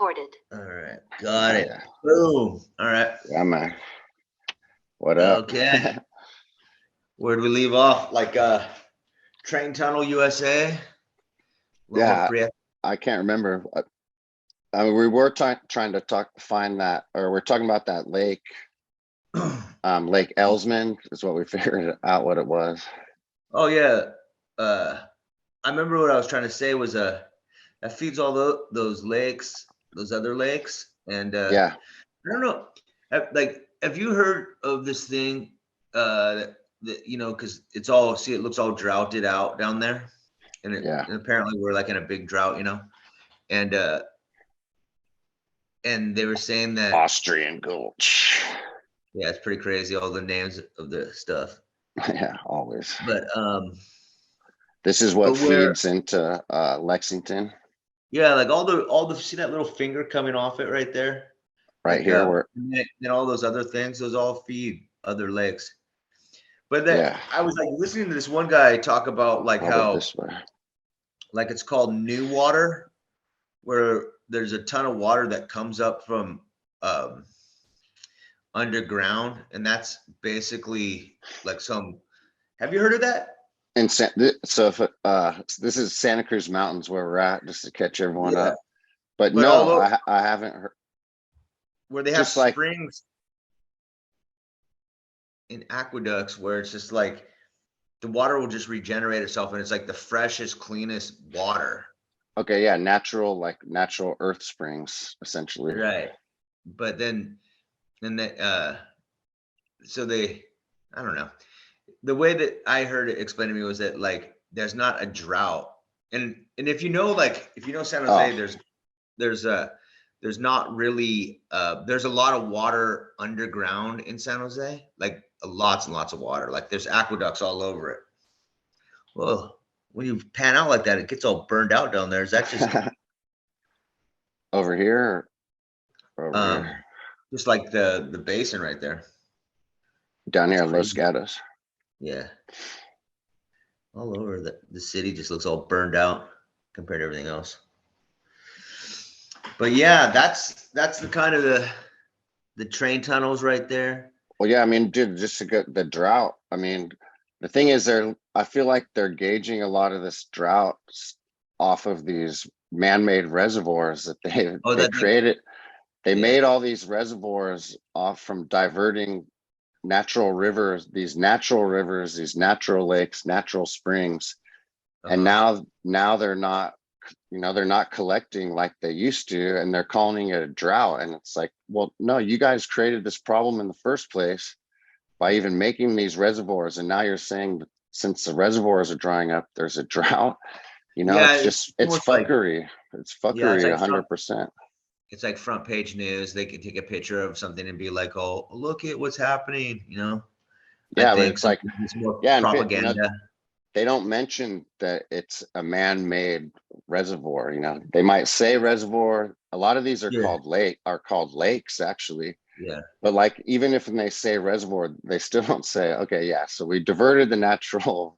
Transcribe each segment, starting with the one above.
recorded. All right, got it. Boom. All right. Yeah, man. What up? Okay. Where'd we leave off? Like Train Tunnel, USA. Loma, Yeah, Prieta. I can't remember. I mean, we were trying to find that, or we're talking about that lake. Lake Ellsman is what we figured out what it was. Oh yeah. I remember what I was trying to say was that feeds all those lakes, those other lakes, and Yeah. I don't know. Like, have you heard of this thing? That you know, because it looks all droughted out down there, and and apparently we're like in a big drought, you know, and they were saying that Austrian Gulch. Yeah, it's pretty crazy, all the names of the stuff. Yeah, always. But this is what feeds into Lexington. Yeah, like all the see that little finger coming off it right there? Right, like, here where and all those other things, those all feed other lakes. But then I was like listening to this one guy talk about like how this way. Like it's called new water, where there's a ton of water that comes up from underground, and that's basically like have you heard of that? And so if this is Santa Cruz Mountains where we're at, just to catch everyone up. But no, I haven't heard. Where they have springs in aqueducts where it's just like the water will just regenerate itself, and it's like the freshest, cleanest water. Okay, yeah, natural earth springs, essentially. Right. But then so I don't know. The way that I heard it explained to me was that like there's not a drought. And if you know San Jose, there's not really there's a lot of water underground in San Jose, like lots and lots of water. Like there's aqueducts all over it. Well, when you pan out like that, it gets all burned out down there. Is that just over here? Or over here? Just like the basin right there. Down here, Los Gatos. Yeah. All over the city just looks all burned out compared to everything else. But yeah, that's the kind of the train tunnels right there. Well, yeah, I mean, dude, just to get the drought. I mean, the thing is, I feel like they're gauging a lot of this drought off of these man-made reservoirs that they created. They made all these reservoirs off from diverting natural rivers, these natural lakes, natural springs. And now they're not, they're not collecting like they used to, and they're calling it a drought. And it's like, well, no, you guys created this problem in the first place by even making these reservoirs. And now you're saying that since the reservoirs are drying up, there's a drought. It's fuckery. Like, it's fuckery, 100%. It's like front page news. They can take a picture of something and be like, "Oh, look at what's happening," Yeah, but it's like, propaganda. They don't mention that it's a man-made reservoir. They might say reservoir. A lot of these are called lakes, actually. Yeah. But like, even if they say reservoir, they still don't say, okay, yeah. So we diverted the natural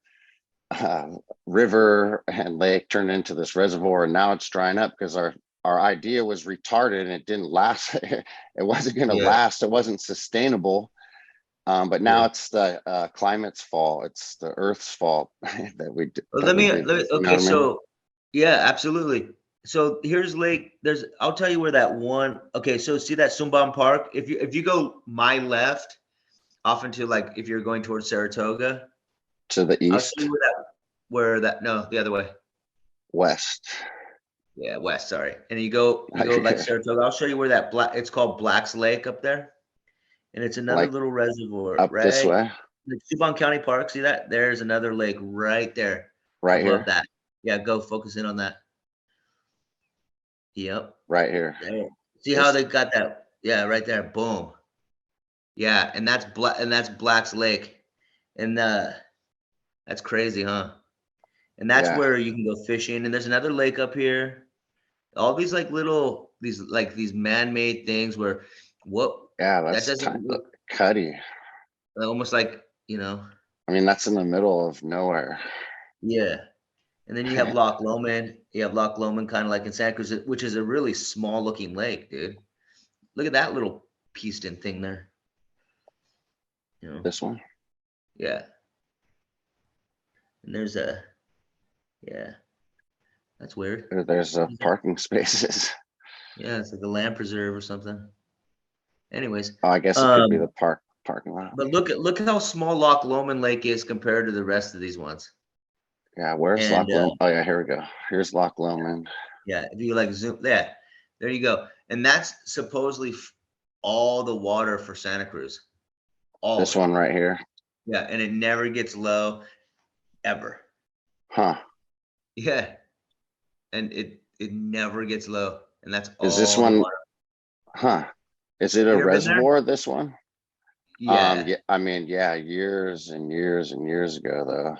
river and lake, turned into this reservoir, and now it's drying up because our idea was retarded and it didn't last. It wasn't going to last. It wasn't sustainable. But now it's the climate's fault. It's the Earth's fault that we. Okay, so yeah, absolutely. So here's lake. I'll tell you where that one. Okay, so see that Sumbam Park. If you go my left, off into like if you're going towards Saratoga, to the east. I'll show you no, the other way. West. Yeah, west. Sorry, and you go like Saratoga. I'll show you where that it's called Black's Lake up there. And it's another little reservoir up this way. The Subon County Park. See that? There's another lake right there. Right here. Love that. Yeah, go focus in on that. Yep. Right here. There. See how they got that? Yeah, right there. Boom. Yeah, and that's Black's Lake, and that's crazy, huh? And that's where you can go fishing. And there's another lake up here. All these like these man-made things where what. Yeah, that's cutty. Almost like, I mean, that's in the middle of nowhere. Yeah. And then you have Loch Lomond. You have Loch Lomond kind of like in Santa Cruz, which is a really small looking lake, dude. Look at that little pieced in thing there. You know? This one? Yeah. And there's a, yeah. That's weird. There's parking spaces. Yeah, it's like a land preserve or something. Anyways. Oh, I guess it could be the parking lot. But look how small Loch Lomond Lake is compared to the rest of these ones. Yeah, where's Loch Lomond? Oh yeah, here we go. Here's Loch Lomond. Yeah, if you like zoom, yeah, there you go. And that's supposedly all the water for Santa Cruz. All this one right here. Yeah, and it never gets low, ever. Huh. Yeah, and it never gets low, and that's all. Is this one? Water. Huh? Is it a reservoir? This one? Yeah. Yeah. I mean, yeah, years and years and years ago, though.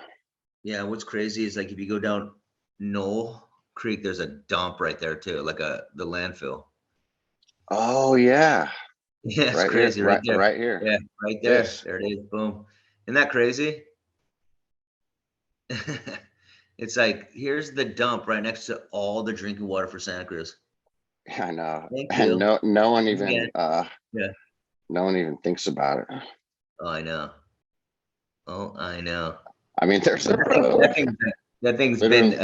Yeah. What's crazy is like if you go down Knoll Creek, there's a dump right there too, like the landfill. Oh yeah. Yeah, it's right crazy, here, right there. Right here. Yeah, right there. There it is. Boom. Isn't that crazy? It's like here's the dump right next to all the drinking water for Santa Cruz. Yeah, I know. Thank you. And no one even yeah. No one even thinks about it. Oh, I know. Oh, I know. I mean, there's a road. That thing's been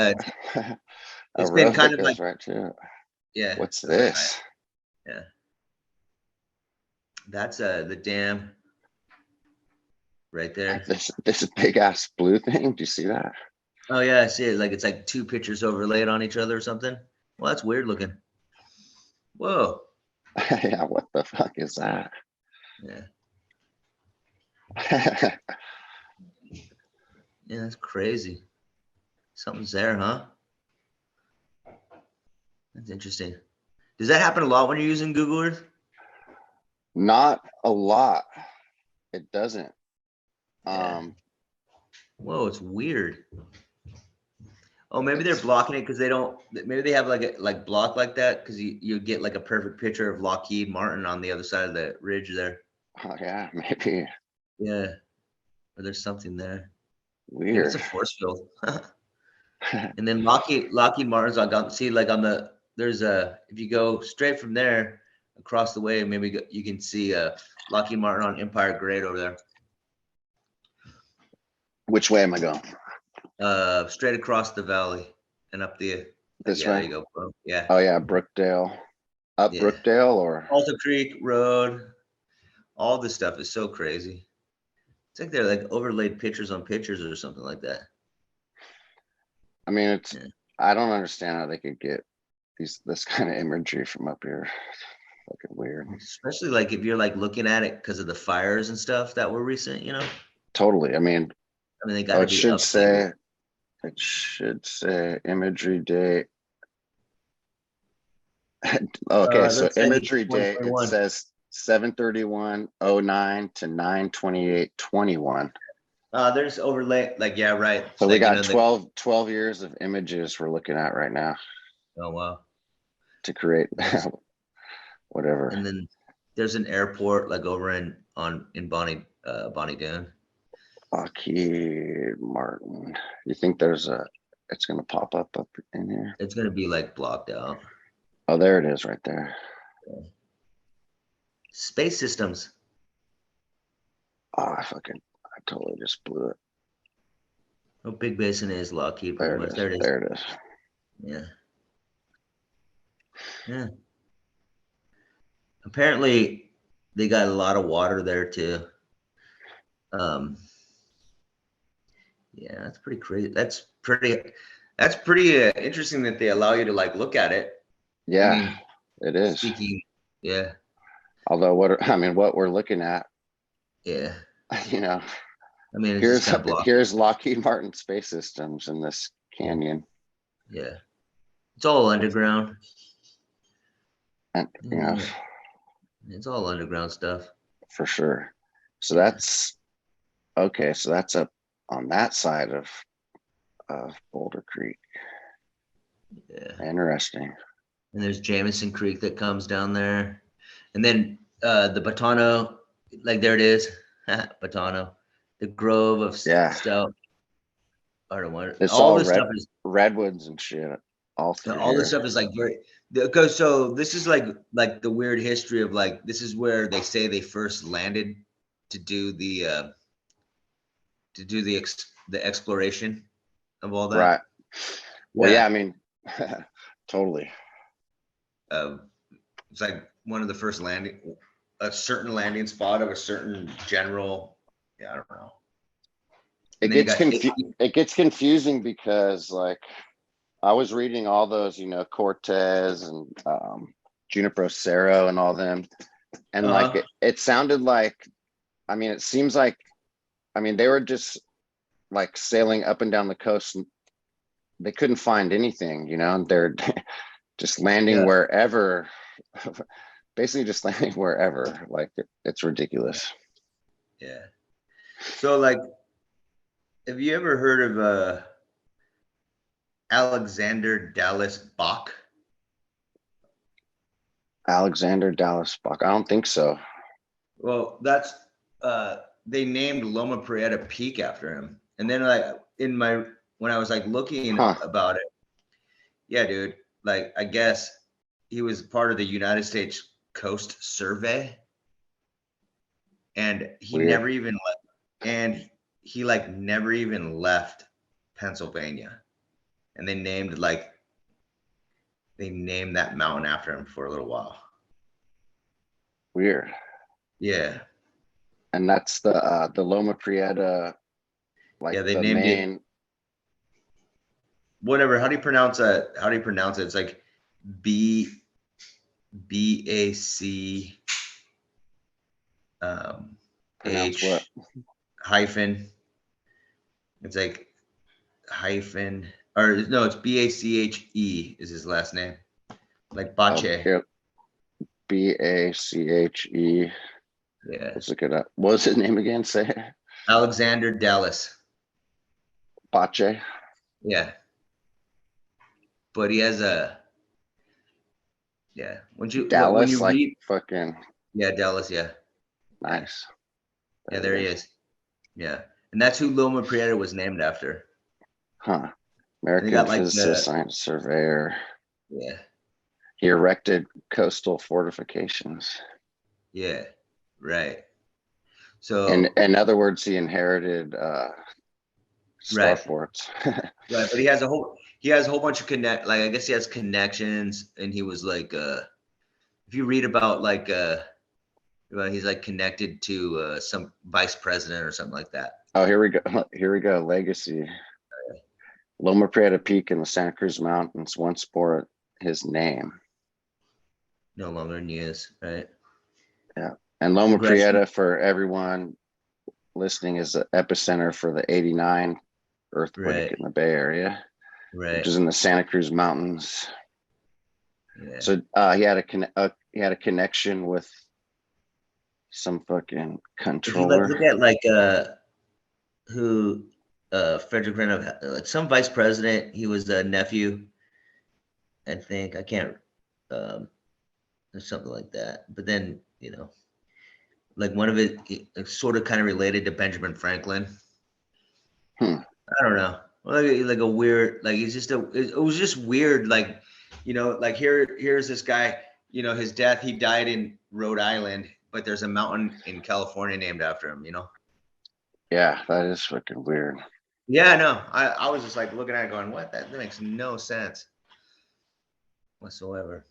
it's been kind of like right to it. Yeah. What's this? Yeah. That's the dam right there. This big ass blue thing. Do you see that? Oh yeah, I see it. Like it's like two pictures overlaid on each other or something. Well, that's weird looking. Whoa. Yeah, what the fuck is that? Yeah. Yeah, that's crazy. Something's there, huh? That's interesting. Does that happen a lot when you're using Google Earth? Not a lot. It doesn't. Yeah. Whoa, it's weird. Oh, maybe they're blocking it because they don't. Maybe they have like block like that because you get like a perfect picture of Lockheed Martin on the other side of the ridge there. Oh yeah, maybe. Yeah, or there's something there. Weird. It's a force field. And then Lockheed Martin's on. See, like on the there's a if you go straight from there across the way, maybe you can see Lockheed Martin on Empire Grade over there. Which way am I going? Straight across the valley and up the this way. There you go, bro. Yeah. Oh yeah, Brookdale. Up Brookdale or Alta Creek Road. All this stuff is so crazy. It's like they're like overlaid pictures on pictures or something like that. I mean, it's I don't understand how they could get this kind of imagery from up here. Fucking weird. Especially like if you're like looking at it because of the fires and stuff that were recent, you know. Totally. I mean they got it should say imagery date. Okay, so imagery date, it says 7/31/09 to 9/28/21. There's overlay, like right. So we got 12 years of images we're looking at right now. Oh wow. To create whatever. And then there's an airport like over in Bonnie Doon. Lockheed Martin. You think it's gonna pop up in here? It's gonna be like blocked out. Oh, there it is right there. Yeah. Space Systems. Oh, I totally just blew it. Oh, Big Basin is Lockheed. There it is. There it is. Yeah. Yeah. Apparently, they got a lot of water there too. Yeah, that's pretty crazy. That's pretty interesting that they allow you to like look at it. Yeah, I mean, it is. Yeah. Although what we're looking at. Yeah. You know. I mean, here's Lockheed Martin Space Systems in this canyon. Yeah. It's all underground. And it's all underground stuff. For sure. So that's okay. So that's up on that side of Boulder Creek. Yeah. Interesting. And there's Jamison Creek that comes down there. And then the Batano, like there it is. Batano. The Grove of Stout. I don't want It's all all this stuff is redwoods and shit all through all this here. stuff is like very because so this is like the weird history of like this is where they say they first landed to do the the exploration of all that. Right. Well, yeah, Yeah. I mean, totally. It's like one of the first a certain landing spot of a certain general. Yeah, I don't know. It And then you gets got it gets confusing because like I was reading all those, Cortez and Junipero Serra and all them, and like it sounded like, I mean, it seems like, I mean, they were just like sailing up and down the coast and they couldn't find anything, and they're just landing yeah, wherever, basically just landing wherever. Like it's ridiculous. yeah. So like, have you ever heard of Alexander Dallas Bach? Alexander Dallas Bach. I don't think so. Well, that's they named Loma Prieta Peak after him. And then like when I was like looking about it, yeah, dude, like I guess he was part of the United States Coast Survey, and he Weird. never even and he like never even left Pennsylvania. And they named that mountain after him for a little while. Weird. Yeah. And that's the Loma Prieta, like Yeah, they the named it main. Whatever. How do you pronounce that? How do you pronounce it? It's like B B-A-C Pronounce what? H hyphen. It's like hyphen or no, it's B-A-C-H-E is his last name. Like Bache. Oh, B-A-C-H-E. Yeah. Let's look it up. What was his name again? Say it. Alexander Dallas. Bache. Yeah. But he has when you Dallas, like read fucking. Yeah, Dallas, yeah. Nice. Yeah, there he is. Yeah. And that's who Loma Prieta was named after. Huh. American got like physicist, science surveyor. Yeah. He erected coastal fortifications. Yeah. Right. So in other words, he inherited right. starports. Right. But he has a whole bunch of I guess he has connections, and he was like if you read about like he's like connected to some vice president or something like that. Oh, here we go. Here we go. Legacy. Loma Prieta Peak in the Santa Cruz Mountains once bore his name. No longer in use, right? Yeah. And Loma Prieta, for everyone listening, is the epicenter for the '89 earthquake in the Bay Area, which is in the Santa Cruz Mountains. Yeah. So he had a connection with some fucking controller. If you look at who Frederick Reynolds, like some vice president, he was a nephew, I think. I can't or something like that. But then, like one of it sort of kind of related to Benjamin Franklin. I don't know. Like a weird, like it was just weird. Like, like here's this guy, his death, he died in Rhode Island, but there's a mountain in California named after him, Yeah, that is fucking weird. Yeah, I know. I was just like looking at it going, what? That makes no sense whatsoever.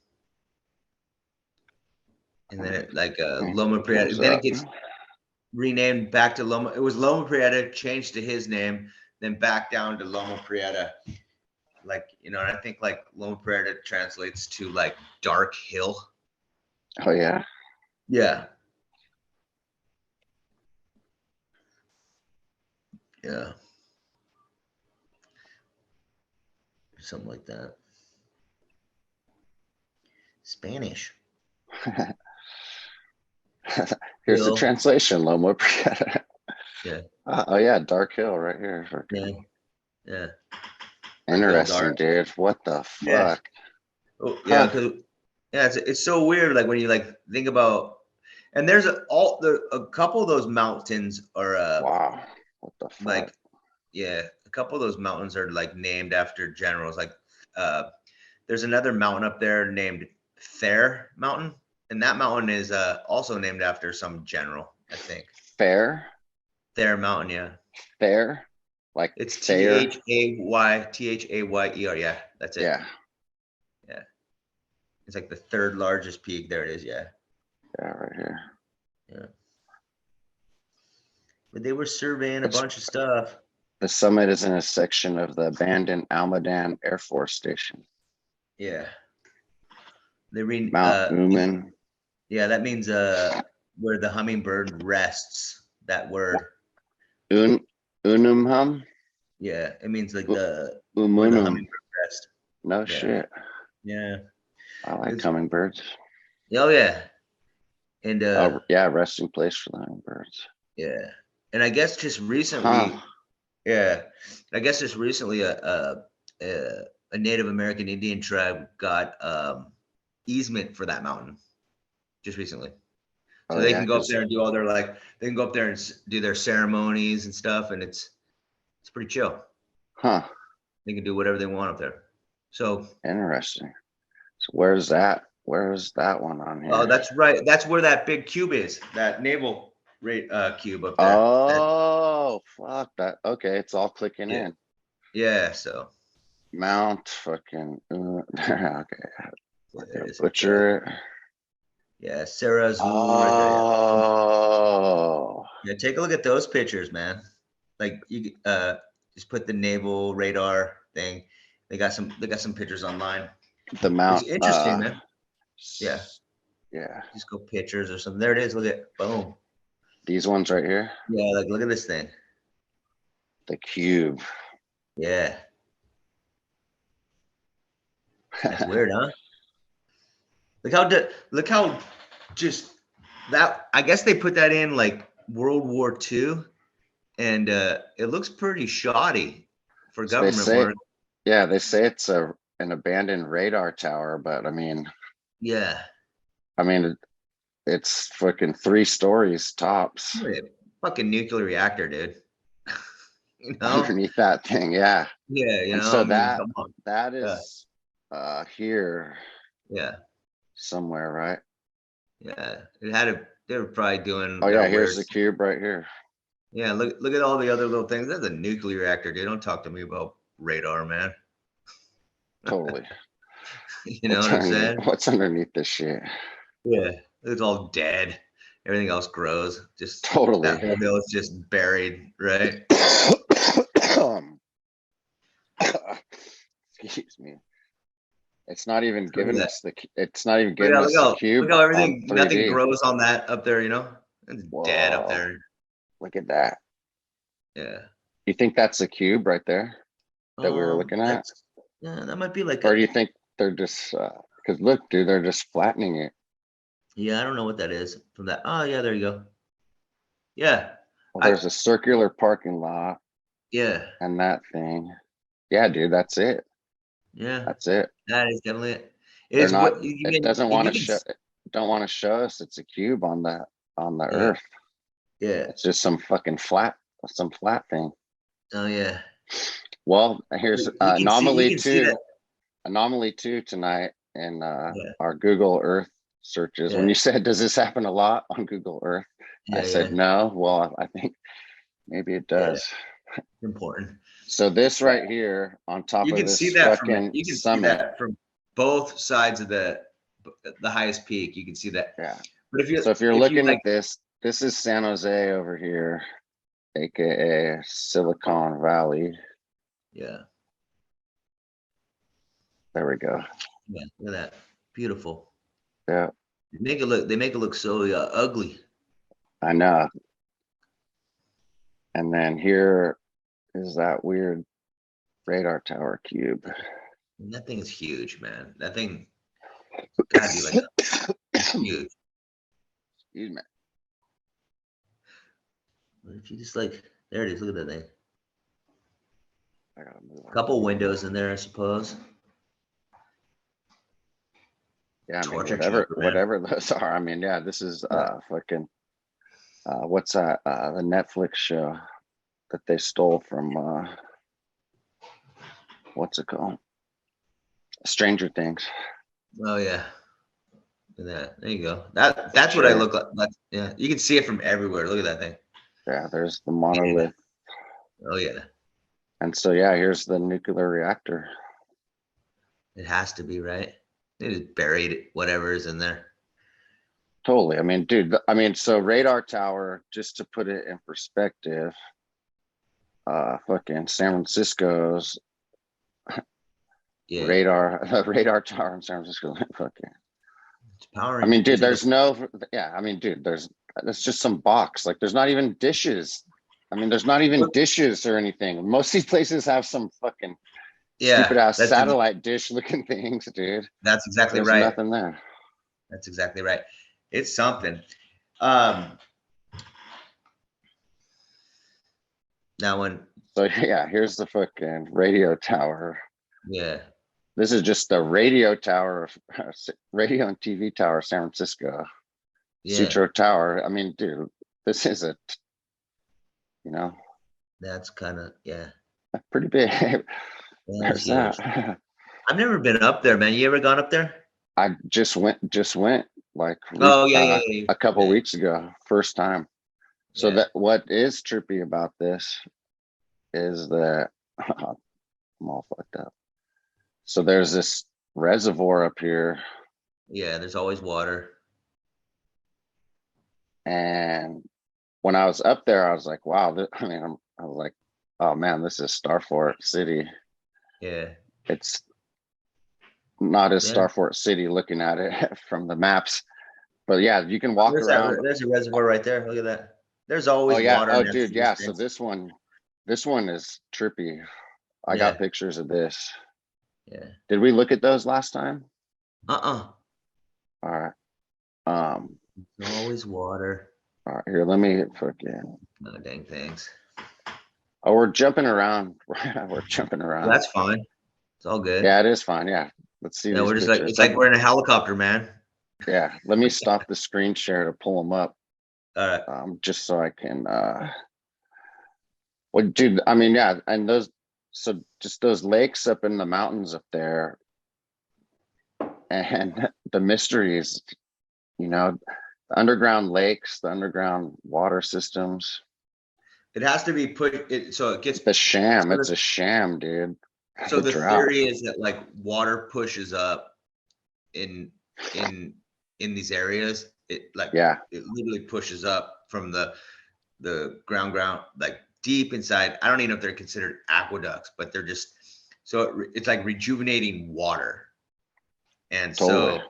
And then it Loma Prieta, then it gets renamed back to Loma. It was Loma Prieta, changed to his name, then back down to Loma Prieta. Like, and I think like Loma Prieta translates to like dark hill. Oh yeah. Yeah. Yeah. Something like that. Spanish. Here's the translation, Loma Prieta. Yeah. Oh yeah, Dark Hill right here. Yeah. Yeah. Interesting, dude. What the fuck? Yeah. Oh, yeah, because it's so weird. Like when you like think about, and there's a couple of those mountains are wow. What the fuck? Like, yeah, couple of those mountains are like named after generals. Like there's another mountain up there named Thayer Mountain, and that mountain is also named after some general, I think. Fair. Thayer Mountain, yeah. Thayer, like it's Thayer. Thayer. Yeah, that's it. Yeah. Yeah. It's like the third largest peak. There it is. Yeah. Yeah, right here. Yeah. But they were surveying a bunch of stuff. The summit is in a section of the abandoned Almaden Air Force Station. Yeah. They read Mount Uman. Yeah, that means where the hummingbird rests. That word. Unumhum? Yeah, it means like where the hummingbird rests. No shit. Yeah. I like hummingbirds. Oh yeah. And yeah, resting place for the hummingbirds. Yeah. And I guess just recently, a Native American Indian tribe got easement for that mountain just recently. So they can go up there and do all their they can go up there and do their ceremonies and stuff, and it's pretty chill. Huh. They can do whatever they want up there. So interesting. So where's that? Where's that one on here? Oh, that's right. That's where that big cube is. That naval cube up there. Oh, fuck that. Okay, it's all clicking in. Yeah, so Mount fucking okay. Yeah, Butcher it. Yeah, Sarah's. Oh. Yeah, take a look at those pictures, man. Like you just put the naval radar thing. They got some pictures online. The mount. It's interesting, man. Yeah. Yeah. Just go pictures or something. There it is. Look at boom. These ones right here. Yeah, like look at this thing. The cube. Yeah. That's weird, huh? Look how just that. I guess they put that in like World War II, and it looks pretty shoddy for government work. Yeah, they say it's an abandoned radar tower, but I mean, yeah, I mean, it's fucking 3 stories tops. Fucking nuclear reactor, dude. You know? Underneath that thing, yeah. Yeah, you and know. so that is here. Yeah. Somewhere, right? Yeah, they were probably doing. Oh yeah, here's the cube right here. Yeah, look at all the other little things. That's a nuclear reactor, dude. Don't talk to me about radar, man. Totally. You know what I'm saying? What's underneath this shit? Yeah, it's all dead. Everything else grows. Just totally. That whole hill is just buried, right? Excuse me. It's not even giving us the. It's not even giving us the cube. Look how everything, nothing grows on that up there. You know, it's dead up there. Look at that. Yeah. You think that's the cube right there that we were looking at? Yeah, that might be like. Or do you think they're just? Because look, dude, they're just flattening it. Yeah, I don't know what that is from that. Oh yeah, there you go. Yeah. Well, there's a circular parking lot. Yeah. And that thing. Yeah, dude, that's it. Yeah, that's it. That is definitely it. It doesn't want to show. Don't want to show us it's a cube on the Earth. Yeah, it's just some fucking flat thing. Oh yeah. Well, here's anomaly 2. Anomaly 2 tonight in our Google Earth searches. When you said, "Does this happen a lot on Google Earth?" I said no. Well, I think maybe it does. It's important. So this right here on top of this fucking summit. See that from both sides of the highest peak. You can see that. Yeah. But if you're looking at this is San Jose over here, aka Silicon Valley. Yeah. There we go. Yeah, look at that. Beautiful. Yeah. They make it look so ugly. I know. And then here is that weird radar tower cube. And that thing is huge, man. That thing gotta be like huge. Excuse me. If you just there it is. Look at that thing. I gotta move. A couple windows in there, I suppose. Yeah, I mean, whatever those are. I mean, yeah, this is fucking what's that? The Netflix show that they stole from what's it called? Stranger Things. Oh yeah. Look at that. There you go. That's what I look like. Yeah, you can see it from everywhere. Look at that thing. Yeah, there's the monolith. Yeah. Oh yeah. And so yeah, here's the nuclear reactor. It has to be, right? They just buried whatever is in there. Totally. I mean, dude, so radar tower, just to put it in perspective, fucking San Francisco's radar tower in San Francisco, fucking. It's powering. I mean, dude, there's just some box. Like, there's not even dishes. I mean, there's not even dishes or anything. Most of these places have some fucking stupid ass satellite dish looking things, dude. That's exactly There's right. nothing there. That's exactly right. It's something. Now so yeah, here's the fucking radio tower. Yeah. This is just the radio tower, radio and TV tower, San Francisco. Yeah. Sutro Tower. I mean, dude, this is that's kind of, yeah. Pretty big. There's that. I've never been up there, man. You ever gone up there? I just went like a couple weeks ago, first time. So that what is trippy about this is that I'm all fucked up. So there's this reservoir up here. Yeah, there's always water. And when I was up there, I was like, wow, I was like, oh man, this is Starfort City. Yeah. It's not as Starfort City looking at it from the maps. But yeah, you can walk around. There's a reservoir right there. Look at that. There's always water. Oh, dude, yeah. So this one is trippy. I got pictures of this. Yeah. Did we look at those last time? All right. Always water. All right, here, let me fucking. Oh, dang, thanks. Oh, we're jumping around. We're jumping around. That's fine. It's all good. Yeah, it is fine. Yeah. Let's see. Yeah, we're just pictures. It's like we're in a helicopter, man. Yeah. Let me stop the screen share to pull them up. All right. Just so I can, well, dude, I mean, yeah. And so just those lakes up in the mountains up there and the mysteries, the underground lakes, the underground water systems. It has to be so it gets the sham. It's a sham, dude. So the theory is that like water pushes up in these areas. It literally pushes up from the ground like deep inside. I don't even know if they're considered aqueducts, but they're just it's like rejuvenating water. And totally.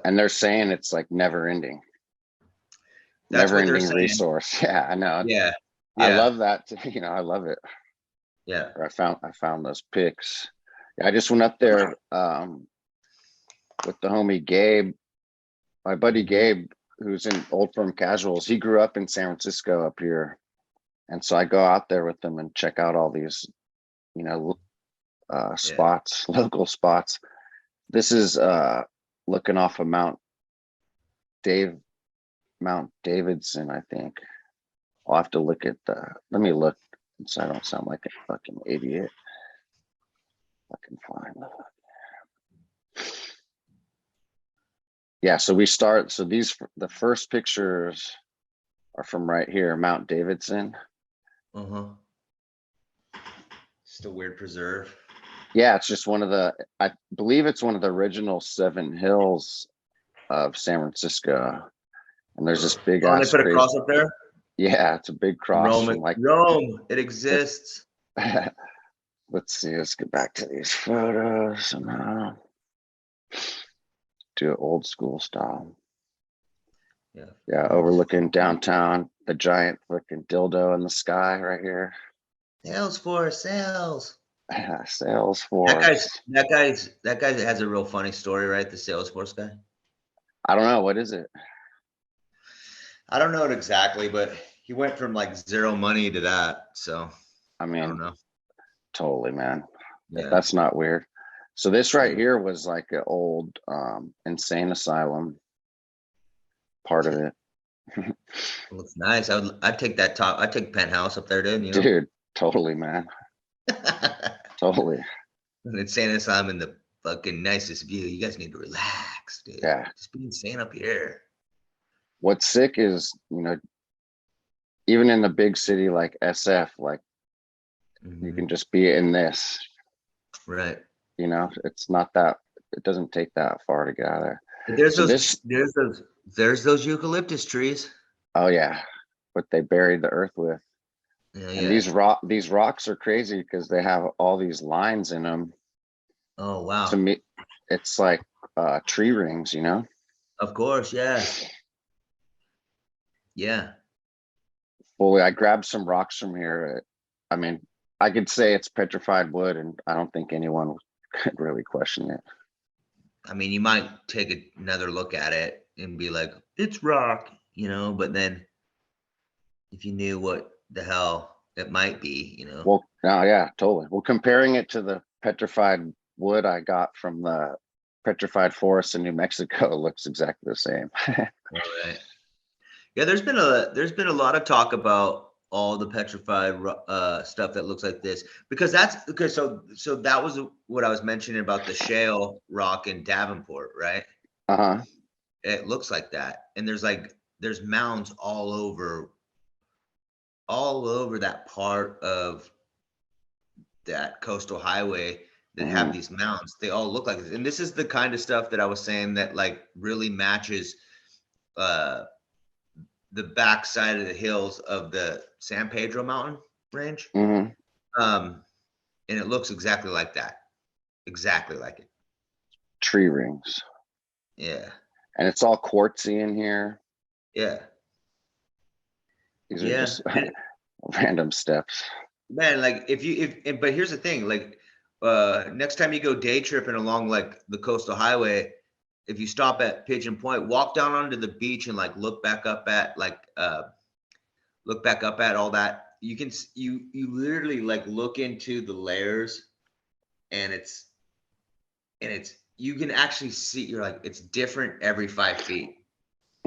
And they're saying it's like never ending. Never ending resource. Yeah, I know. Yeah. I love that. I love it. Yeah. I found those pics. Yeah, I just went up there with the homie Gabe, my buddy Gabe, who's in Old Firm Casuals. He grew up in San Francisco up here. And so I go out there with them and check out all these, spots, local spots. This is looking off of Mount Davidson, I think. I'll have to look at let me look so I don't sound like a fucking idiot. I can find so the first pictures are from right here, Mount Davidson. Just a weird preserve. Yeah, it's just I believe it's one of the original 7 hills of San Francisco. And there's this big ass. They put a cross up there? Yeah, it's a big cross. Rome, it exists. Let's see, let's get back to these photos somehow. Do it old school style. Yeah, overlooking downtown, the giant fucking dildo in the sky right here. Salesforce. Salesforce. That guy has a real funny story, right? The Salesforce guy. I don't know, what is it? I don't know it exactly, but he went from like zero money to that. So I mean, I don't know. Totally, man. Yeah. That's not weird. So this right here was like an old insane asylum part of it. It looks nice. I'd take that I'd take penthouse up there, dude. Dude, totally, man. Totally. And then saying this, I'm in the fucking nicest view. You guys need to relax, dude. Yeah. Just be insane up here. What's sick is, even in a big city like SF, like you can just be in this. Right. It's not that, it doesn't take that far to get out of there. But there's So those eucalyptus trees. Oh yeah, what they buried the earth with. Yeah, And yeah. these rocks are crazy because they have all these lines in them. Oh To wow. me, it's like tree rings, Of course, yeah. Yeah. Fully. I grabbed some rocks from here. I mean, I could say it's petrified wood, and I don't think anyone could really question it. I mean, you might take another look at it and be like, it's rock, but then if you knew what the hell it might be. Well, oh yeah, totally. Well, comparing it to the petrified wood I got from the petrified forest in New Mexico, looks exactly the same. All right. Yeah, there's been a lot of talk about all the petrified stuff that looks like this, because that's okay. So that was what I was mentioning about the shale rock in Davenport, right? Uh-huh. It looks like that, and there's mounds all over that part of that coastal highway that have Mm-hmm. these mounds. They all look like this, and this is the kind of stuff that I was saying that like really matches uh the backside of the hills of the San Pedro mountain range. Mm-hmm. um and it looks exactly like that, exactly like it. Tree rings. Yeah, And it's all quartzy in here. yeah, These are yeah. just random steps. Man, like but here's the thing, like next time you go day tripping along like the coastal highway, if you stop at Pigeon Point, walk down onto the beach and like look back up at all that. You can you literally like look into the layers, and it's you can actually see, you're like, it's different every 5 feet,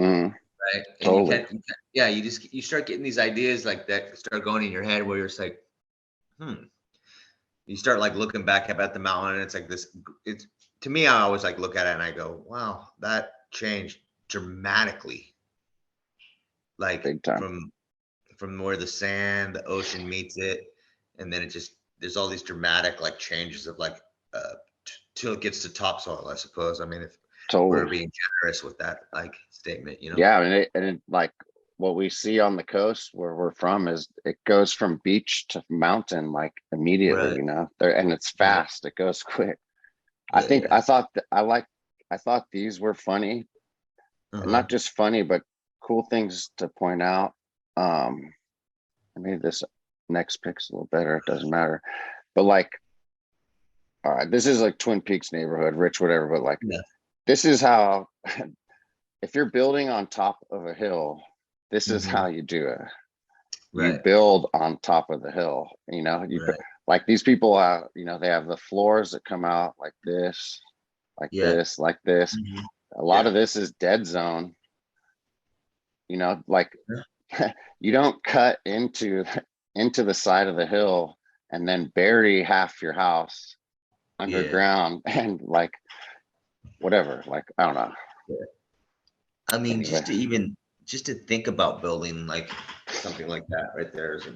Mm, right? And totally. yeah, you start getting these ideas like that start going in your head where you're just like, you start like looking back up at the mountain, and it's like this. It's To me, I always like look at it and I go, wow, that changed dramatically, like Big time. from where the sand, the ocean meets it, and then it just there's all these dramatic like changes of like till it gets to topsoil, I suppose. I mean, if we're Totally. being generous with that like statement. Yeah, and like what we see on the coast where we're from is it goes from beach to mountain like immediately, Right. there, and it's Right. fast. It goes quick. I Yeah. think Yeah. I thought these were funny, and Uh-huh. not just funny, but cool things to point out. Um, I made this next pic's a little better. It doesn't matter, but like, all right, this is like Twin Peaks neighborhood, rich, whatever. But like, Yeah. this is how if you're building on top of a hill, this is how Hmm. you do it. You Right. build on top of the hill. Right. Like these people, they have the floors that come out like this, like Yeah. this, like this. Hmm. A lot Yeah. of this is dead zone. Like Yeah. you don't cut into the side of the hill and then bury half your house Yeah. underground and like whatever. Like I don't know. Yeah. I mean, Anyway, just to think about building like something like that right there is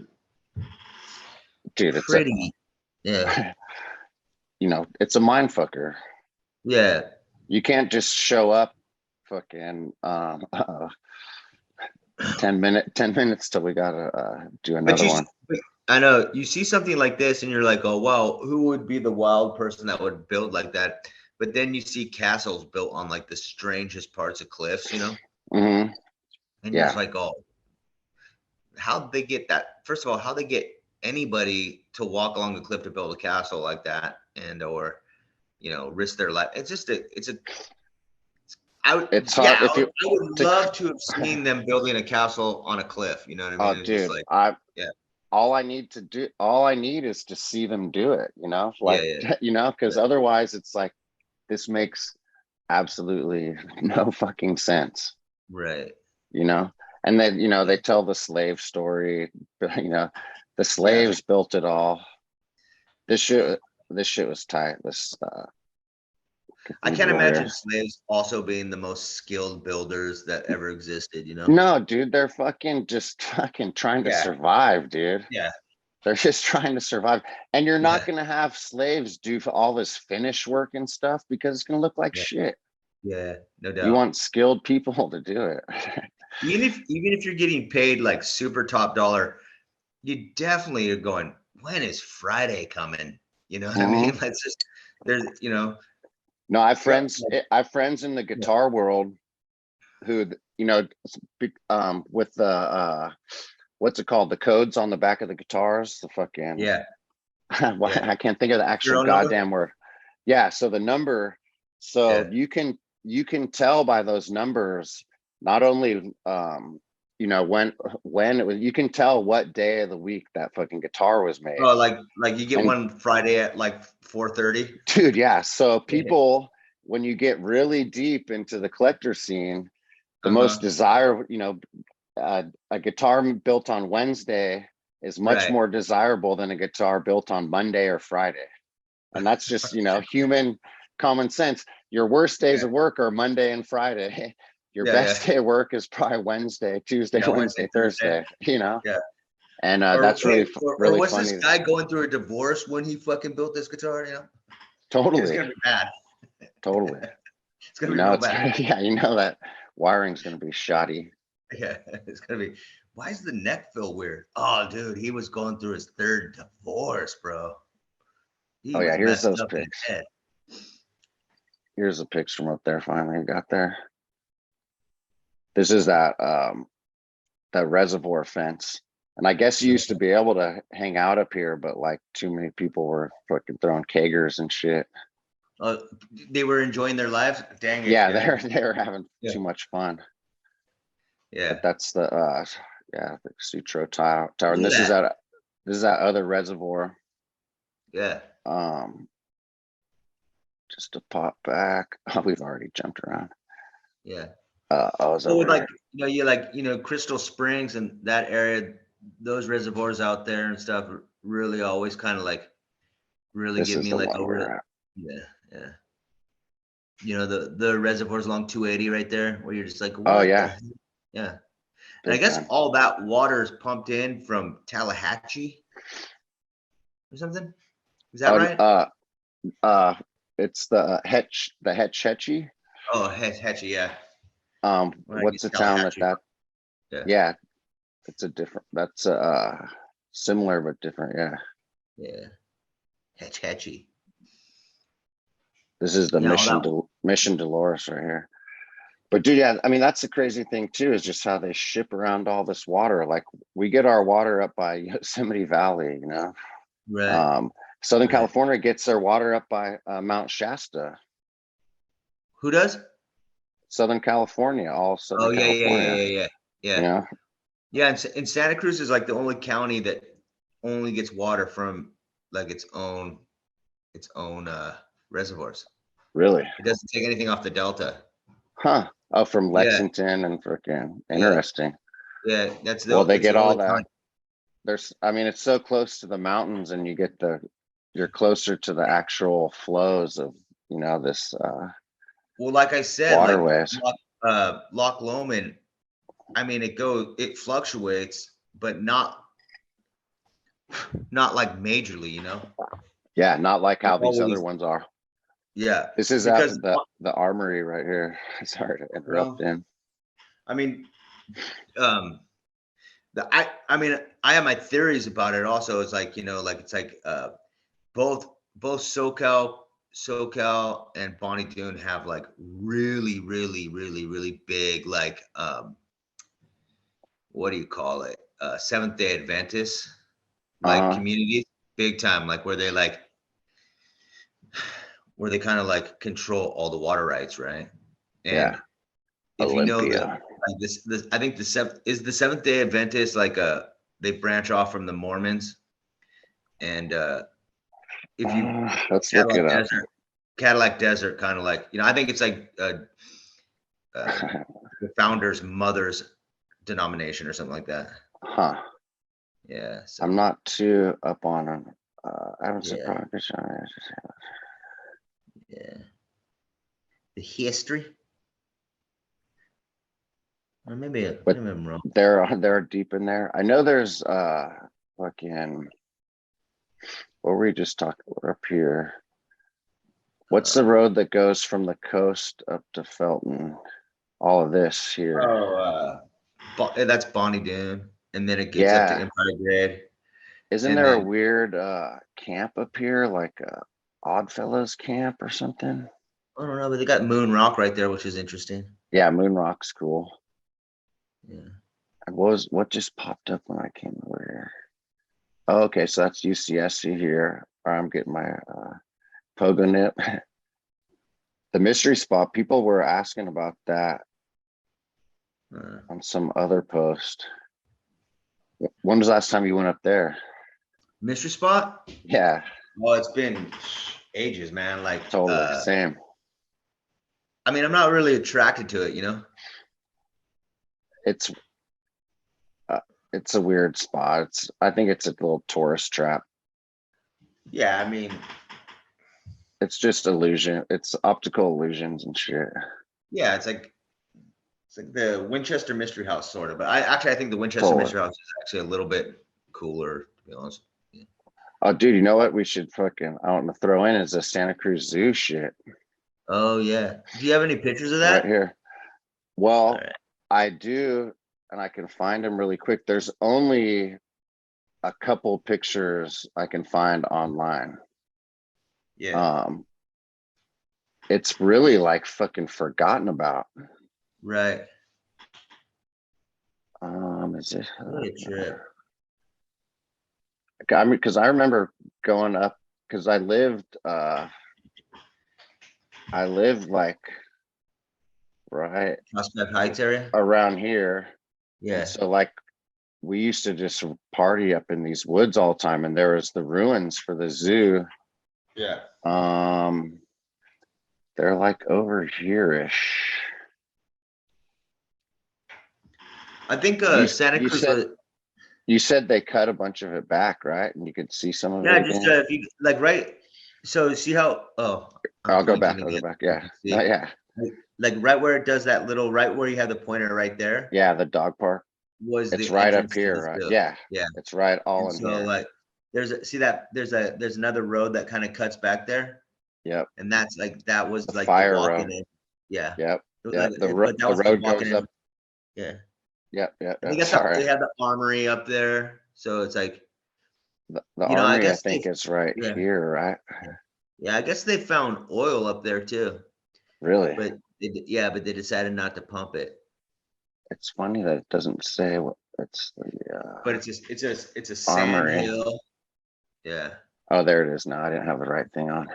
dude, pretty. Yeah. it's a mind fucker. Yeah. You can't just show up fucking 10 minutes till we gotta do But another one. I know you see something like this and you're like, oh, wow, who would be the wild person that would build like that? But then you see castles built on like the strangest parts of cliffs. Hmm. And you're just Yeah, like, oh, how'd they get that? First of all, how'd they get anybody to walk along a cliff to build a castle like that or, risk their life? I would, it's hard yeah, if you I would to love to have seen them building a castle on a cliff. You know what I oh mean? It's just dude, like, I yeah, all I need is to see them do it, yeah, like yeah, because yeah, otherwise it's like this makes absolutely no fucking sense, right. you know and then Yeah, they tell the slave story, the yeah, slaves built it all. This shit was tight. This I can't cathedral imagine here. slaves also being the most skilled builders that ever existed, you know? No, dude, they're just fucking trying to Yeah, survive, dude. yeah, They're just trying to survive. And you're not yeah, gonna have slaves do all this finish work and stuff because it's gonna look like yeah, shit. yeah, no You doubt. want skilled people to do it. Even if you're getting paid like super top dollar, you definitely are going, when is Friday coming? You know what I Mhm. mean? Let's just there's No, truck. I have friends in the Yeah, guitar world who, with the what's it called? The codes on the back of the guitars, the fucking yeah, yeah. I can't think of the actual Serial number? goddamn word. Yeah, so the number, so Yeah. you can tell by those numbers not only when it was, you can tell what day of the week that fucking guitar was made. Oh, like you get And one Friday at like 4:30. dude, yeah, so Yeah. people, when you get really deep into the collector scene, the most Uh-huh. desire, a guitar built on Wednesday is much Right. more desirable than a guitar built on Monday or Friday. And that's just, human common sense. Your worst days Yeah. of work are Monday and Friday. Your Yeah, yeah. best day of work is probably Wednesday, Tuesday, Yeah, Wednesday, Wednesday, Thursday. Thursday, Yeah. and Or that's hey, really or really what's this funny. guy going through a divorce when he fucking built this guitar, you know? It's Totally, gonna be bad. totally. It's gonna be real It's bad. yeah, that wiring's going to be shoddy. Yeah, it's gonna be. Why does the neck feel weird? Oh, dude, he was going through his third divorce, bro. He Oh was yeah, here's messed those up in his pics. head. Here's the pics from up there. Finally got there. This is that reservoir fence. And I guess you used to be able to hang out up here, but like too many people were fucking throwing kegers and shit. They were enjoying their lives. Dang it, Yeah, guys. they're having Yeah, too much fun. yeah. But that's the Sutro tower. And Look at that. this is that other reservoir. Yeah. Um just to pop back. Oh, we've already jumped around. Yeah. I was Well, over with like, here. you like, Crystal Springs and that area, those reservoirs out there and stuff really always kind of like really This give is me the like one a real, we're at. yeah, yeah. The reservoirs along 280 right there where you're just like, Oh what the yeah, heck? Yeah. And I big guess time. all that water is pumped in from Tallahatchie or something. Is that Oh, right? uh it's the Hetch Hetchy. Oh, Hetchy, yeah. When I get What's the town Tallahatchie that from. Yeah, yeah, it's a different, that's similar but different. Yeah. yeah. Hetchy. This is the Yeah, all that. Mission Dolores right here. But dude, yeah, I mean that's the crazy thing too, is just how they ship around all this water. Like we get our water up by Yosemite Valley, Right, Um, Southern right. California gets their water up by Mount Shasta. Who does? Southern California, all Oh, Southern yeah, yeah, yeah, California. yeah, yeah. You Yeah. know, Yeah, and Santa Cruz is like the only county that only gets water from like its own reservoirs. really? It doesn't take anything off the delta. Huh? Oh, from Yeah, Lexington and freaking yeah, interesting. yeah. Well, they It's get the all only that. county. I mean, it's so close to the mountains, and you're closer to the actual flows of this Well, like I said, like waterways. Loch Lomond, I mean, it fluctuates, but not like majorly, Yeah, not like It how these other always, ones are. yeah, This is at because the armory right here. Sorry to interrupt well, in. I mean, um, I mean, I have my theories about it. Also, it's like like it's like both SoCal and Bonnie Doon have like really, really, really, really big like what do you call it? Seventh Day Adventists like Uh-huh. communities, big time, like where they kind of like control all the water rights, right? Yeah, And if you know that Olympia. like this I think the Seventh Day Adventist like they branch off from the Mormons and if you Let's look Cadillac it up. Desert, Cadillac Desert, kind of like I think it's like the founder's mother's denomination or something like that. Huh. Yeah, I'm so not too up on them. I haven't said Yeah. probably. Yeah. The history. Or maybe I'm wrong. They're deep in there. I know there's fucking what were we just talking about up here? What's the road that goes from the coast up to Felton? All of this here. That's Bonnie Doon, and then it gets up to Yeah. Empire Grade. Isn't there a weird camp up here, like a Oddfellows camp or something? I don't know, but they got Moon Rock right there, which is interesting. Yeah, Moon Rock's cool. Yeah. What just popped up when I came over here? Oh, okay, so that's UCSC here. I'm getting my pogo nip. The mystery spot, people were asking about that on some other post. When was the last time you went up there? Mystery spot? Yeah. Well, it's been ages, man. Like totally same. I mean, I'm not really attracted to it, you know. It's a weird spot. I think it's a little tourist trap. Yeah, I mean, it's just illusion. It's optical illusions and shit. Yeah, it's like the Winchester Mystery House, sort of. But I think the Winchester Mystery House is actually a little bit cooler, to be honest. Yeah. Oh, dude, you know what? We should fucking, I want to throw in is the Santa Cruz Zoo shit. Oh, yeah. Do you have any pictures of that? Right here. Well, right. I do, and I can find them really quick. There's only a couple pictures I can find online. Yeah. It's really like fucking forgotten about. Right. Is it? What a trip. I mean, because I remember going up, because I lived like right Prospect Heights area around here. Yeah. And so like we used to just party up in these woods all the time, and there was the ruins for the zoo. Yeah. They're like over here-ish. I think Santa Cruz. You said they cut a bunch of it back, right? And you could see some of it. Yeah, just if you like, right. So see how? Oh, I'll go back. Yeah. Yeah. Like right where it does that little, right where you have the pointer right there. Yeah, the dog park. It's right up here, right? Yeah. Yeah. It's right all in here. So like, there's another road that kind of cuts back there. Yep. And that's like that was the like fire the road. In. Yeah. Yep. Like, the road goes up. Yeah. Yep. They have the armory up there, so it's like the armory. I think it's right here, right? Yeah, I guess they found oil up there too. Really? But but they decided not to pump it. It's funny that it doesn't say what it's the. But it's a sand hill. Yeah. Oh, there it is. Now I didn't have the right thing on.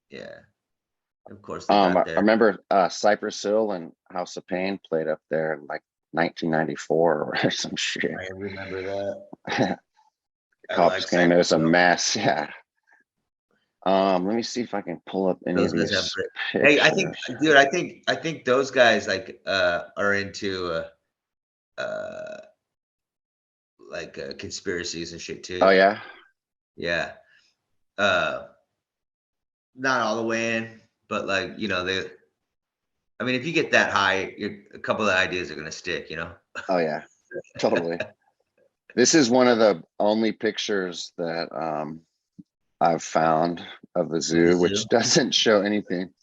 Yeah. Of course. I remember Cypress Hill and House of Pain played up there in like 1994 or some shit. I remember that. Cops came. It was a mess. Yeah. Let me see if I can pull up any of these. Hey, I think those guys like are into like conspiracies and shit too. Oh yeah. Yeah. Not all the way in, but like, you know, I mean, if you get that high, a couple of ideas are going to stick, you know? Oh yeah, totally. This is one of the only pictures that I've found of the zoo, which doesn't show anything.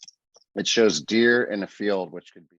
It shows deer in a field, which could be